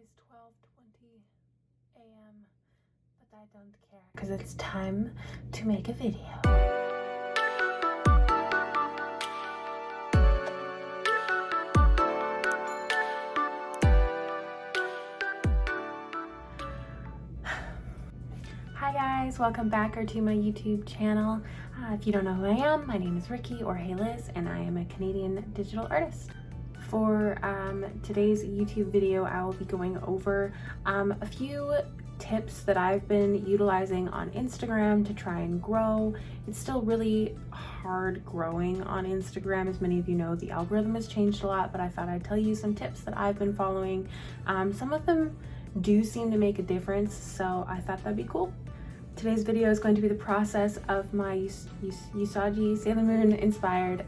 is 12:20 a.m. but I don't care because it's time to make a video. Hi guys, welcome back to my YouTube channel. If you don't know who I am, my name is Ricky or Hey Liz, and I am a Canadian digital artist. For today's YouTube video, I will be going over a few tips that I've been utilizing on Instagram to try and grow. It's still really hard growing on Instagram. As many of you know, the algorithm has changed a lot, but I thought I'd tell you some tips that I've been following. Some of them do seem to make a difference, so I thought that'd be cool. Today's video is going to be the process of my Usagi Sailor Moon inspired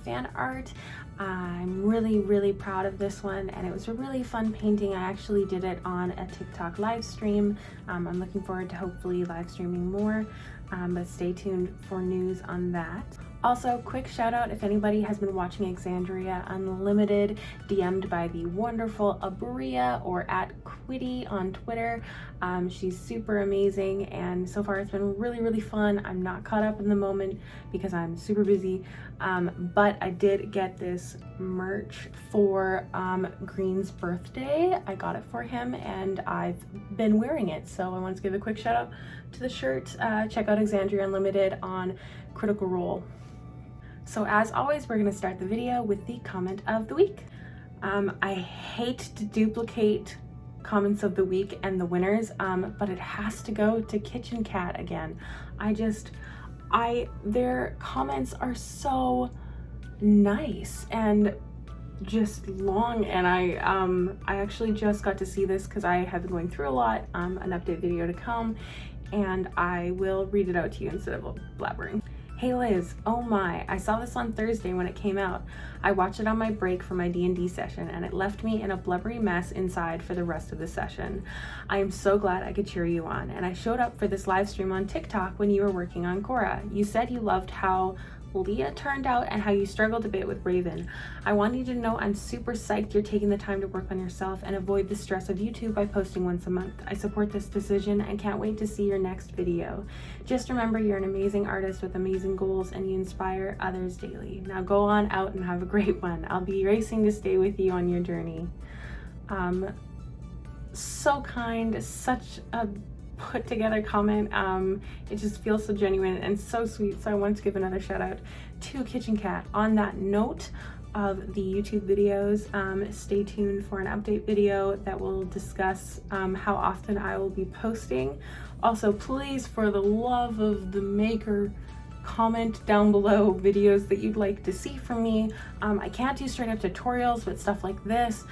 fan art. I'm really proud of this one, and it was a really fun painting. I actually did it on a TikTok live stream. I'm looking forward to hopefully live streaming more, but stay tuned for news on that. Also, quick shout out if anybody has been watching Exandria Unlimited, DM'd by the wonderful Bre or @Quitty on Twitter. She's super amazing, and so far it's been really fun. I'm not caught up in the moment because I'm super busy, but I did get this merch for Green's birthday. I got it for him and I've been wearing it, so I wanted to give a quick shout out to the shirt. Check out Exandria Unlimited on Critical Role. So as always, we're going to start the video with the comment of the week. I hate to duplicate comments of the week and the winners, but it has to go to Kitchen Cat again. Their comments are so nice and just long, and I actually just got to see this because I have been going through a lot. An update video to come, and I will read it out to you instead of blabbering. Hey Liz, oh my, I saw this on Thursday when it came out. I watched it on my break for my D&D session, and it left me in a blubbery mess inside for the rest of the session. I am so glad I could cheer you on, and I showed up for this live stream on TikTok when you were working on Korra. You said you loved how Leah turned out and how you struggled a bit with Raven. I want you to know I'm super psyched you're taking the time to work on yourself and avoid the stress of YouTube by posting once a month. I support this decision and can't wait to see your next video. Just remember, you're an amazing artist with amazing goals and you inspire others daily. Now go on out and have a great one. I'll be racing to stay with you on your journey. So kind, such a put together comment. It just feels so genuine and so sweet, so I wanted to give another shout out to Kitchen Cat. On that note of the YouTube videos, stay tuned for an update video that will discuss how often I will be posting. Also, please, for the love of the maker, comment down below videos that you'd like to see from me. I can't do straight up tutorials, but stuff like this,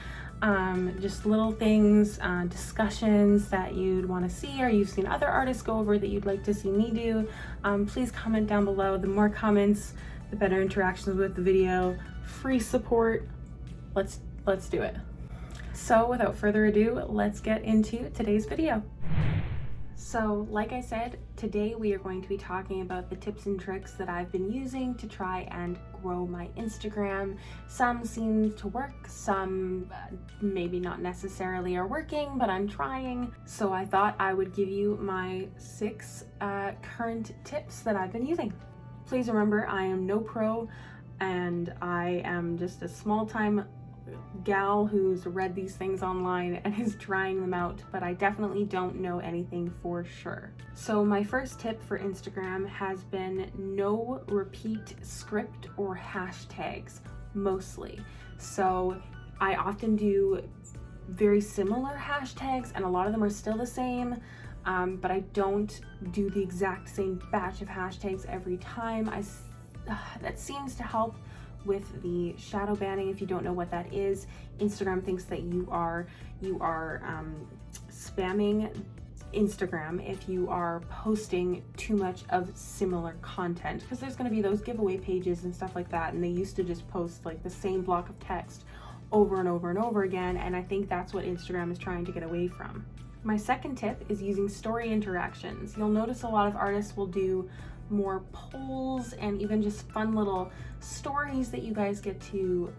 just little things, discussions that you'd want to see or you've seen other artists go over that you'd like to see me do, please comment down below. The more comments, the better interactions with the video, free support. Let's do it. So without further ado, let's get into today's video. So like I said, today we are going to be talking about the tips and tricks that I've been using to try and grow my Instagram. Some seem to work, some maybe not necessarily are working, but I'm trying. So I thought I would give you my 6 current tips that I've been using. Please remember, I am no pro and I am just a small-time gal who's read these things online and is trying them out, but I definitely don't know anything for sure. So my first tip for Instagram has been no repeat script or hashtags, mostly. So I often do very similar hashtags and a lot of them are still the same, but I don't do the exact same batch of hashtags every time. That seems to help with the shadow banning. If you don't know what that is, Instagram thinks that you are spamming Instagram if you are posting too much of similar content, because there's going to be those giveaway pages and stuff like that, and they used to just post like the same block of text over and over and over again, and I think that's what Instagram is trying to get away from. My second tip is using story interactions. You'll notice a lot of artists will do more polls and even just fun little stories that you guys get to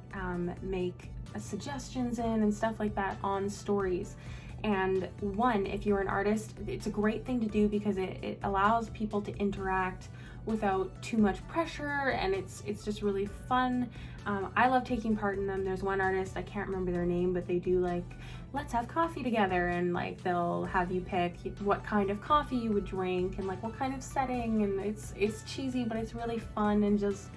make suggestions in and stuff like that on stories. And one, if you're an artist, it's a great thing to do because it allows people to interact without too much pressure, and it's just really fun. I love taking part in them. There's one artist, I can't remember their name, but they do like, let's have coffee together, and like they'll have you pick what kind of coffee you would drink and like what kind of setting, and it's cheesy, but it's really fun and just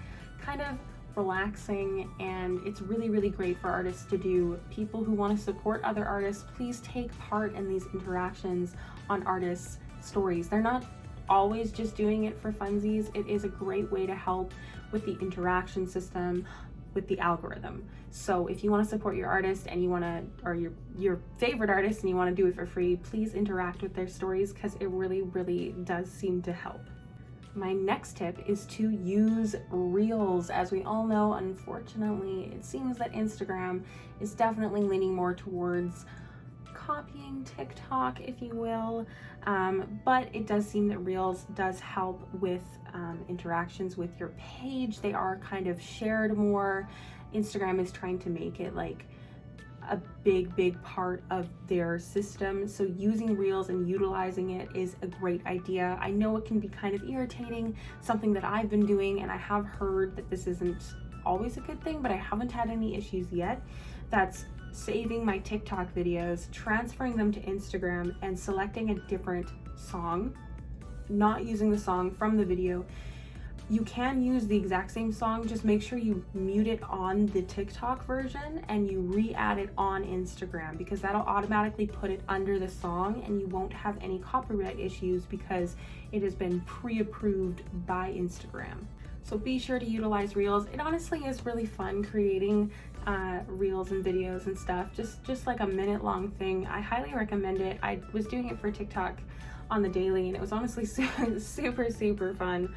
kind of relaxing, and it's really, really great for artists to do. People who want to support other artists, please take part in these interactions on artists' stories. They're not always just doing it for funsies. It is a great way to help with the interaction system, with the algorithm. So if you want to support your artist and you want to, or your favorite artist and you want to do it for free, please interact with their stories because it really, really does seem to help. My next tip is to use Reels. As we all know, unfortunately, it seems that Instagram is definitely leaning more towards copying TikTok, if you will, but it does seem that Reels does help with interactions with your page. They are kind of shared more. Instagram is trying to make it like a big part of their system, so using Reels and utilizing it is a great idea. I know it can be kind of irritating, something that I've been doing, and I have heard that this isn't always a good thing, but I haven't had any issues yet. That's saving my TikTok videos, transferring them to Instagram, and selecting a different song, not using the song from the video. You can use the exact same song, just make sure you mute it on the TikTok version and you re-add it on Instagram, because that'll automatically put it under the song and you won't have any copyright issues because it has been pre-approved by Instagram. So be sure to utilize Reels. It honestly is really fun creating Reels and videos and stuff, just like a minute-long thing. I highly recommend it. I was doing it for TikTok on the daily and it was honestly super fun.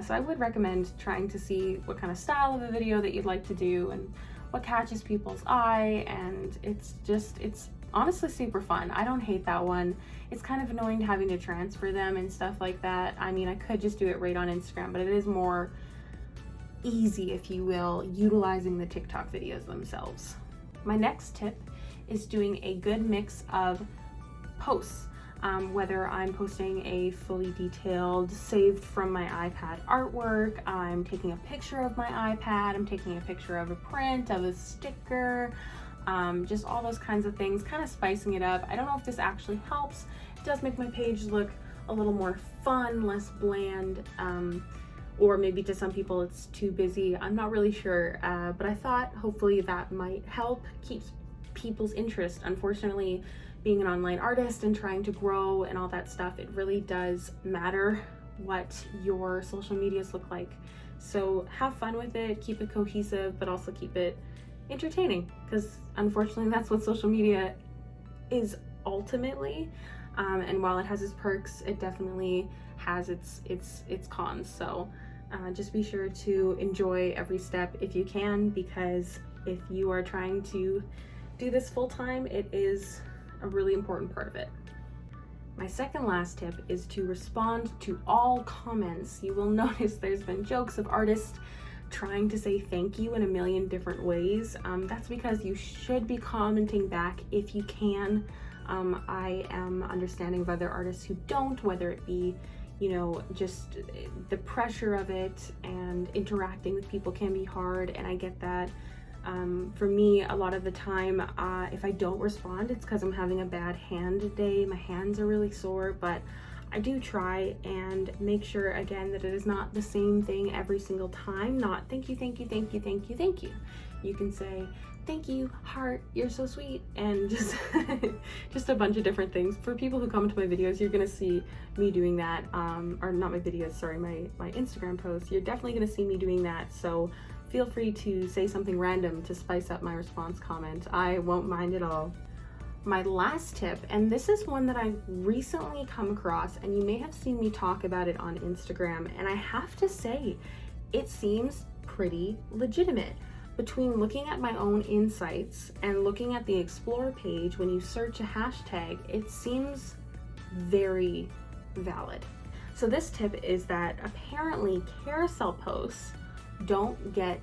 So I would recommend trying to see what kind of style of a video that you'd like to do and what catches people's eye, and it's honestly super fun. I don't hate that one. It's kind of annoying having to transfer them and stuff like that. I mean, I could just do it right on Instagram, but it is more easy, if you will, utilizing the TikTok videos themselves. My next tip is doing a good mix of posts. Whether I'm posting a fully detailed, saved from my iPad artwork, I'm taking a picture of my iPad, I'm taking a picture of a print, of a sticker, just all those kinds of things, kind of spicing it up. I don't know if this actually helps. It does make my page look a little more fun, less bland, or maybe to some people it's too busy. I'm not really sure, but I thought hopefully that might help keep people's interest. Unfortunately, being an online artist and trying to grow and all that stuff, it really does matter what your social medias look like. So have fun with it, keep it cohesive, but also keep it entertaining, because unfortunately that's what social media is ultimately. And while it has its perks, it definitely has its cons. So just be sure to enjoy every step if you can, because if you are trying to do this full time, it is a really important part of it. My second last tip is to respond to all comments. You will notice there's been jokes of artists trying to say thank you in a million different ways. That's because you should be commenting back if you can. I am understanding of other artists who don't, whether it be, you know, just the pressure of it, and interacting with people can be hard, and I get that. For me, a lot of the time, if I don't respond, it's because I'm having a bad hand day. My hands are really sore, but I do try and make sure, again, that it is not the same thing every single time. Not thank you, thank you, thank you, thank you, thank you. You can say, thank you, heart, you're so sweet, and just just a bunch of different things. For people who come to my videos, you're gonna see me doing that, or not my videos, sorry, my Instagram posts. You're definitely gonna see me doing that, so feel free to say something random to spice up my response comment. I won't mind at all. My last tip, and this is one that I've recently come across, and you may have seen me talk about it on Instagram, and I have to say, it seems pretty legitimate. Between looking at my own insights and looking at the Explore page, when you search a hashtag, it seems very valid. So this tip is that apparently carousel posts don't get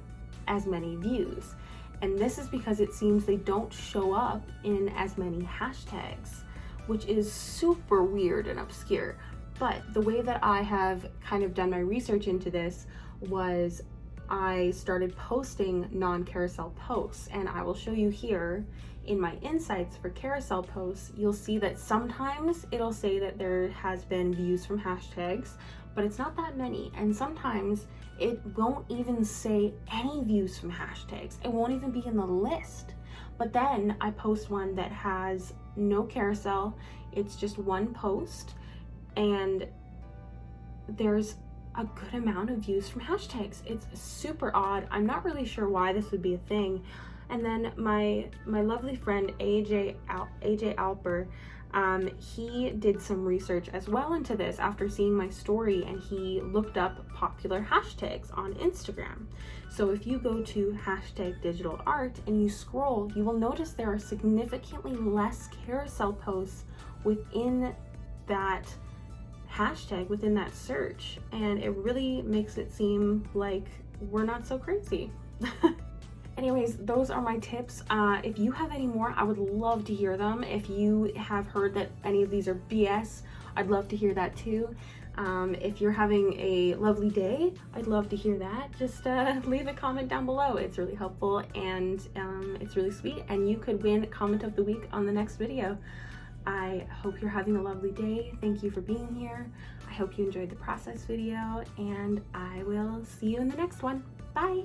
as many views. And this is because it seems they don't show up in as many hashtags, which is super weird and obscure. But the way that I have kind of done my research into this was I started posting non-carousel posts, and I will show you here in my insights for carousel posts. You'll see that sometimes it'll say that there has been views from hashtags, but it's not that many. And sometimes it won't even say any views from hashtags. It won't even be in the list. But then I post one that has no carousel. It's just one post, and there's a good amount of views from hashtags. It's super odd. I'm not really sure why this would be a thing. And then my lovely friend AJ Alper, he did some research as well into this after seeing my story, and he looked up popular hashtags on Instagram. So if you go to #digital_art and you scroll, you will notice there are significantly less carousel posts within that hashtag, within that search, and it really makes it seem like we're not so crazy. Anyways, those are my tips. If you have any more, I would love to hear them. If you have heard that any of these are BS, I'd love to hear that too. If you're having a lovely day, I'd love to hear that. Just leave a comment down below. It's really helpful, and it's really sweet, and you could win comment of the week on the next video. I hope you're having a lovely day. Thank you for being here. I hope you enjoyed the process video, and I will see you in the next one. Bye!